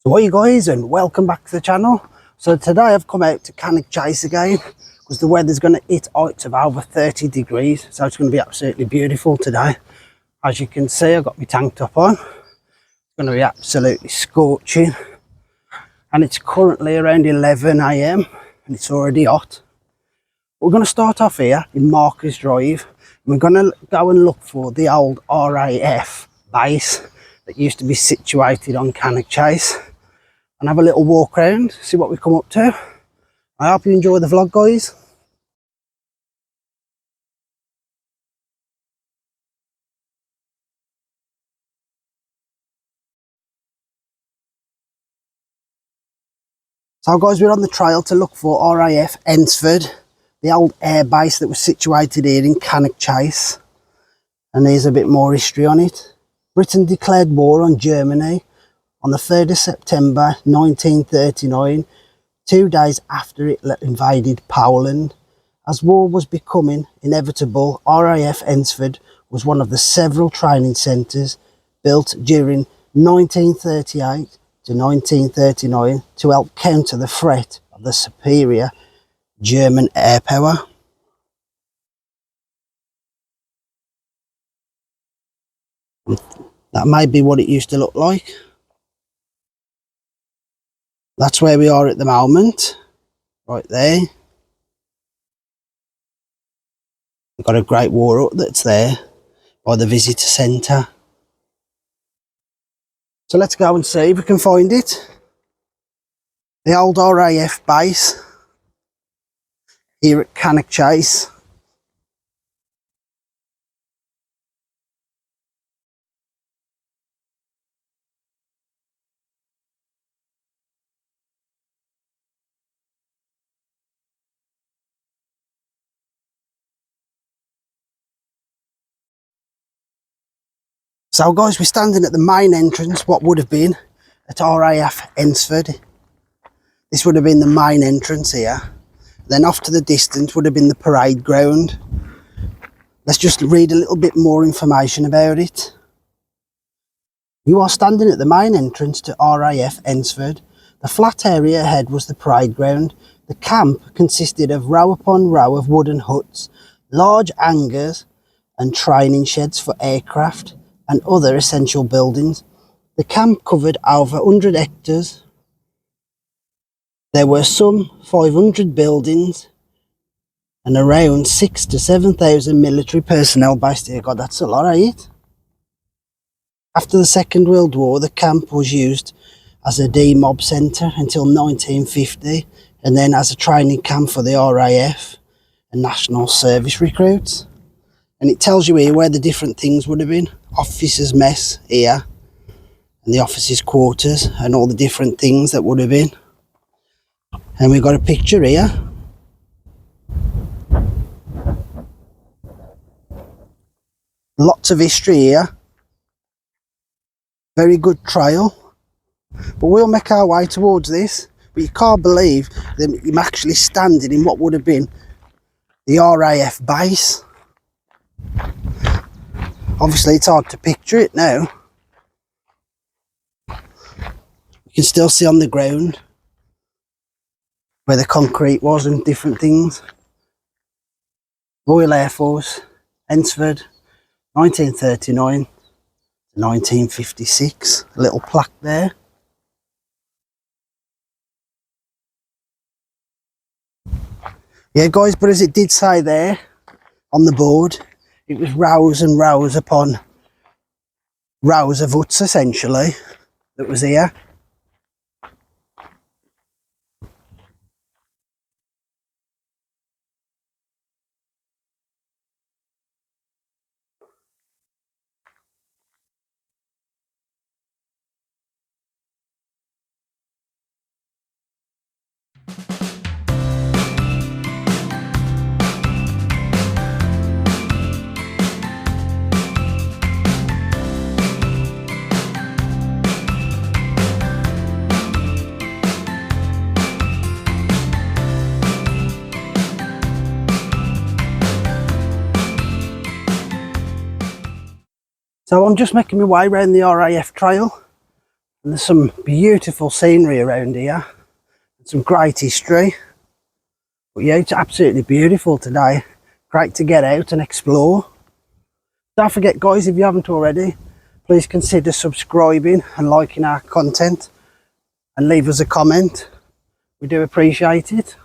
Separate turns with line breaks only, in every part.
So hi guys, and welcome back to the channel. So today I've come out to Cannock Chase again because the weather's going to hit heights of over 30 degrees, so it's going to be absolutely beautiful today. As you can see, I've got my tank top on. It's going to be absolutely scorching, and it's currently around 11 AM and it's already hot. We're going to start off here in Marcus Drive. We're going to go and look for the old RAF base that used to be situated on Cannock Chase and have a little walk around, see what we come up to. I hope you enjoy the vlog, guys. So guys, we're on the trail to look for RAF Hednesford, the old air base that was situated here in Cannock Chase. And there's a bit more history on it. Britain declared war on Germany on the 3rd of September 1939, 2 days after it invaded Poland. As war was becoming inevitable, RAF Hednesford was one of the several training centres built during 1938 to 1939 to help counter the threat of the superior German air power. That may be what it used to look like. That's where we are at the moment, right there. We've got a great war hut that's there by the visitor centre. So let's go and see if we can find it. The old RAF base here at Cannock Chase. So guys, we're standing at the main entrance, what would have been at RAF Hednesford. This would have been the main entrance here. Then off to the distance would have been the parade ground. Let's just read a little bit more information about it. You are standing at the main entrance to RAF Hednesford. The flat area ahead was the parade ground. The camp consisted of row upon row of wooden huts, large hangars and training sheds for aircraft and other essential buildings. The camp covered over 100 hectares. There were some 500 buildings and around 6,000 to 7,000 military personnel based here. God, that's a lot, ain't it? After the Second World War, the camp was used as a demob centre until 1950, and then as a training camp for the RAF and National Service recruits. And it tells you here where the different things would have been. Officers' mess here, and the officers' quarters, and all the different things that would have been. And we've got a picture here. Lots of history here. Very good trail. But we'll make our way towards this. But you can't believe that I'm actually standing in what would have been the RAF base. Obviously it's hard to picture it now. You can still see on the ground where the concrete was and different things. Royal Air Force, Hednesford, 1939 to 1956. A little plaque there. Yeah guys, but as it did say there on the board, it was rows and rows upon rows of huts essentially that was here. So I'm just making my way around the RAF trail, And there's some beautiful scenery around here, some great history. But yeah, it's absolutely beautiful today. Great to get out and explore. Don't forget guys, if you haven't already, please consider subscribing and liking our content and leave us a comment. We do appreciate it.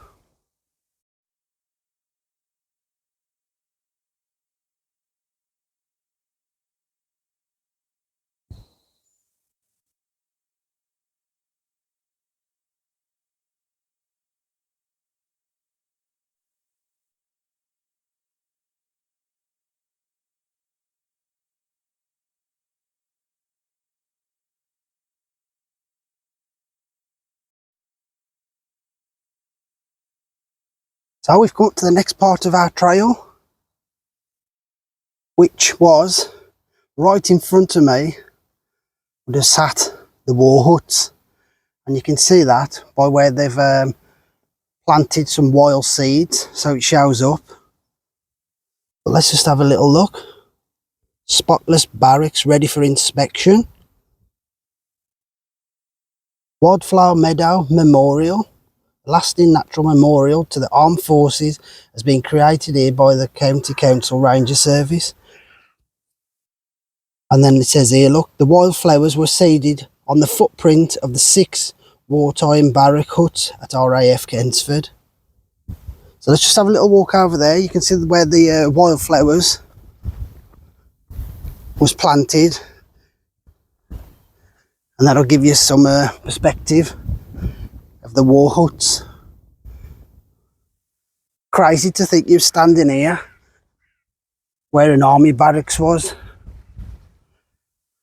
So we've come up to the next part of our trail, which was right in front of me would have sat the war huts. And you can see that by where they've planted some wild seeds, so it shows up. But let's just have a little look. Spotless barracks ready for inspection. Wildflower Meadow Memorial, a lasting natural memorial to the armed forces, has been created here by the County Council Ranger Service. And then it says here, look, the wildflowers were seeded on the footprint of the 6 wartime barrack huts at RAF Hednesford. So let's just have a little walk over there. You can see where the wildflowers was planted, and that'll give you some perspective of the war huts. Crazy to think you're standing here where an army barracks was,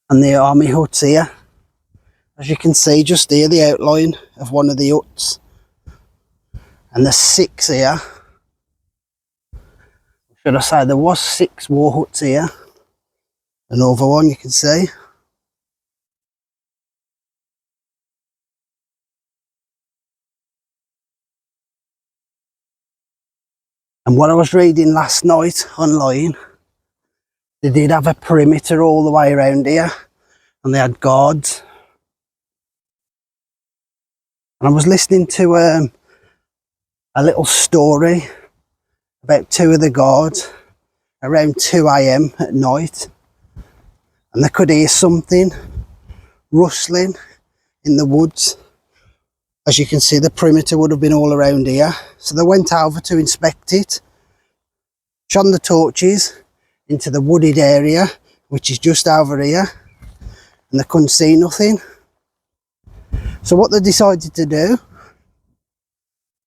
and the army huts here. As you can see just here, the outline of one of the huts, and there's 6 here. Should I say there was 6 war huts here. Another one you can see. And what I was reading last night online, they did have a perimeter all the way around here, and they had guards. And I was listening to a little story about 2 of the guards around 2 AM at night, and they could hear something rustling in the woods. As you can see, the perimeter would have been all around here. So they went over to inspect it, shone the torches into the wooded area, which is just over here, and they couldn't see nothing. So what they decided to do,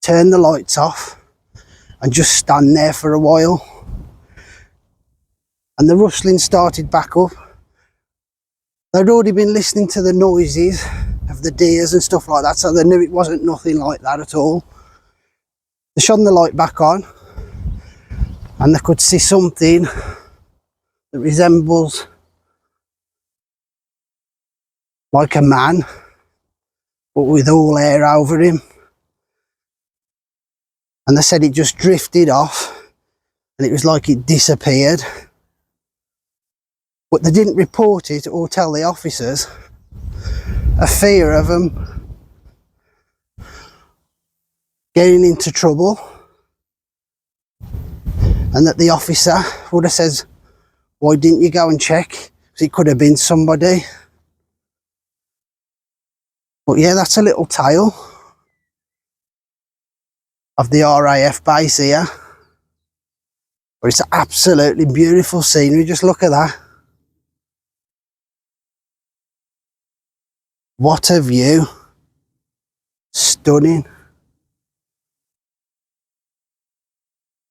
turn the lights off and just stand there for a while. And the rustling started back up. They'd already been listening to the noises of the deers and stuff like that, so they knew it wasn't nothing like that at all. They shone the light back on, and they could see something that resembles like a man, but with all hair over him. And they said it just drifted off, and it was like it disappeared. But they didn't report it or tell the officers, a fear of them getting into trouble, and that the officer would have said, why didn't you go and check? Because it could have been somebody. But yeah, that's a little tale of the RAF base here. But it's absolutely beautiful scenery. Just look at that. What a view. Stunning.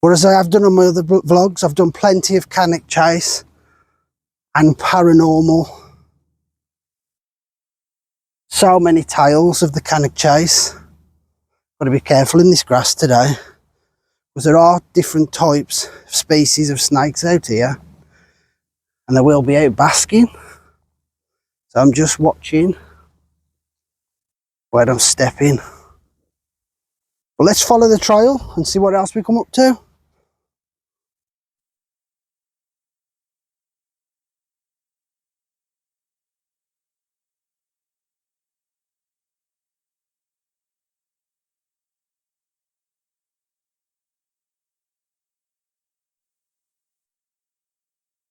But as I have done on my other vlogs, I've done plenty of Cannock chase and paranormal. So many tales of the Cannock chase. Got to be careful in this grass today, because there are different types of species of snakes out here, and they will be out basking. So I'm just watching where I'm stepping. But let's follow the trail and see what else we come up to.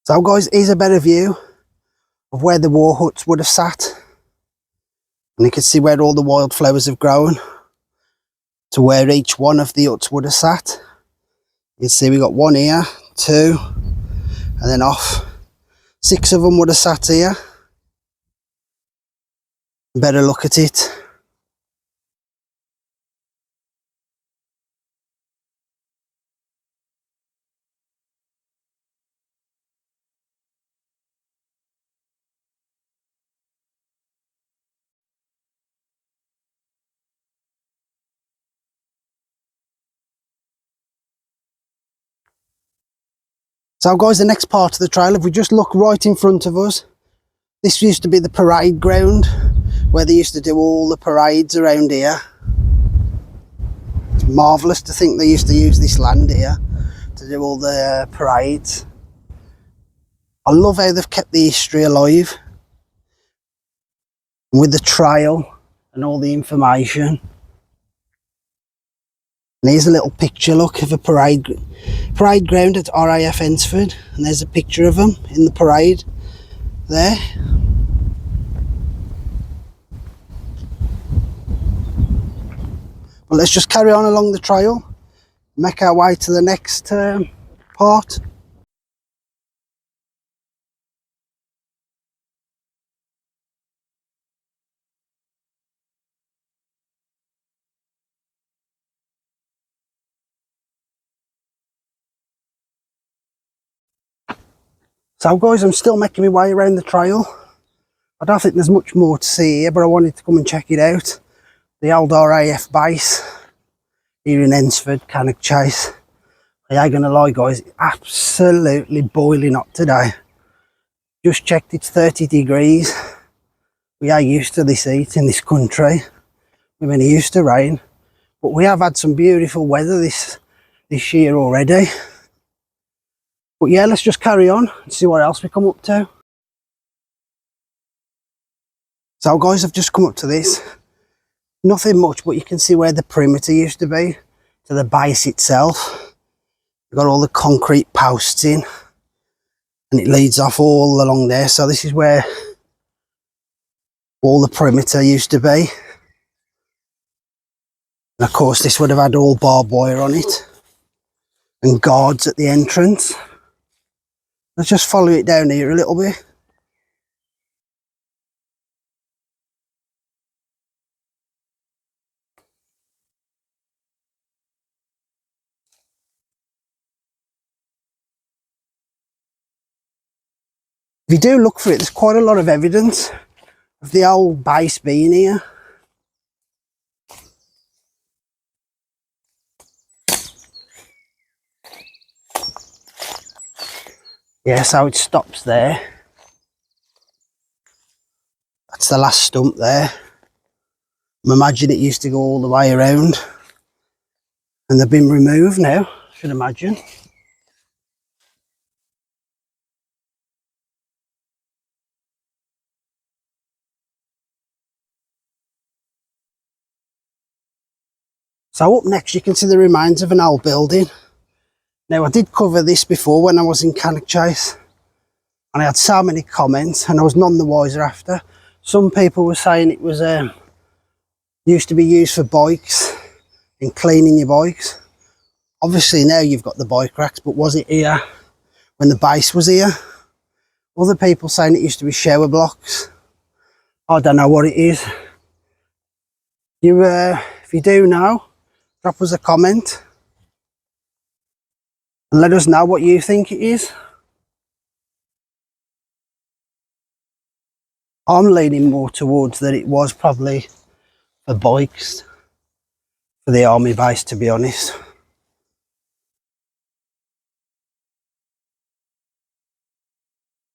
So guys, here's a better view of where the war huts would have sat. And you can see where all the wildflowers have grown to where each one of the huts would have sat. You can see we got one here, two, and then off. 6 of them would have sat here. Better look at it. So guys, the next part of the trail, if we just look right in front of us, this used to be the parade ground where they used to do all the parades around here. It's marvellous to think they used to use this land here to do all the parades. I love how they've kept the history alive with the trail and all the information. And here's a little picture, look, of a parade ground at RAF Hednesford, and there's a picture of them in the parade there. Well, let's just carry on along the trail, make our way to the next part. So guys, I'm still making my way around the trail. I don't think there's much more to see here, but I wanted to come and check it out. The old RAF base here in Hednesford, Cannock Chase. I ain't gonna lie guys, it's absolutely boiling hot today. Just checked, it's 30 degrees. We are used to this heat in this country. We've been used to rain, but we have had some beautiful weather this year already. But yeah, let's just carry on and see what else we come up to. So guys, I've just come up to this. Nothing much, but you can see where the perimeter used to be, to the base itself. We've got all the concrete posts in, and it leads off all along there. So this is where all the perimeter used to be. And of course, this would have had all barbed wire on it and guards at the entrance. Let's just follow it down here a little bit. If you do look for it, there's quite a lot of evidence of the old base being here. Yeah, so it stops there. That's the last stump there. I imagine it used to go all the way around, and they've been removed now, I should imagine. So up next you can see the remains of an old building. Now I did cover this before when I was in Cannock Chase, and I had so many comments and I was none the wiser after. Some people were saying it was used to be used for bikes and cleaning your bikes. Obviously now you've got the bike racks, but was it here when the base was here? Other people saying it used to be shower blocks. I don't know what it is. If you do know, drop us a comment and let us know what you think it is. I'm leaning more towards that it was probably for bikes, for the army base, to be honest.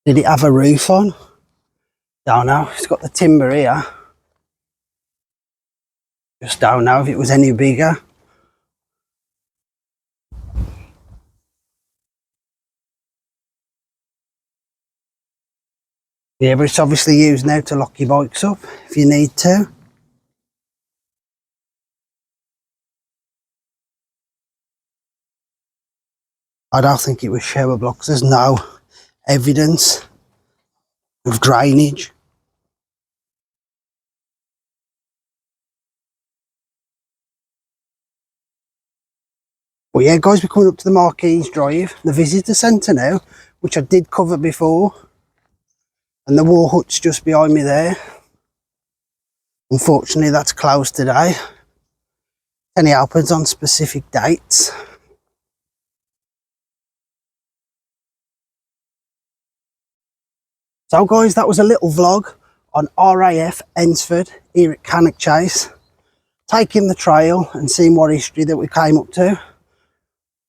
Did it have a roof on? Don't know. It's got the timber here. Just don't know if it was any bigger. Yeah, but it's obviously used now to lock your bikes up if you need to. I don't think it was shower blocks. There's no evidence of drainage. But yeah guys, we're coming up to the Marquise Drive, the visitor centre now, which I did cover before. And the war hut's just behind me there. Unfortunately that's closed today. It only opens on specific dates. So guys, that was a little vlog on RAF Hednesford here at Cannock Chase. Taking the trail and seeing what history that we came up to.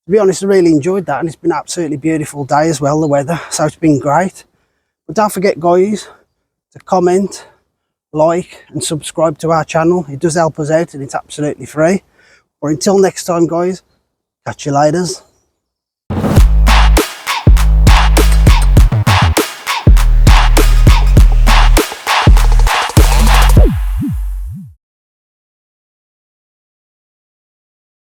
To be honest, I really enjoyed that, and it's been an absolutely beautiful day as well, the weather, so it's been great. But don't forget guys, to comment, like and subscribe to our channel. It does help us out and it's absolutely free. But until next time guys, catch you later.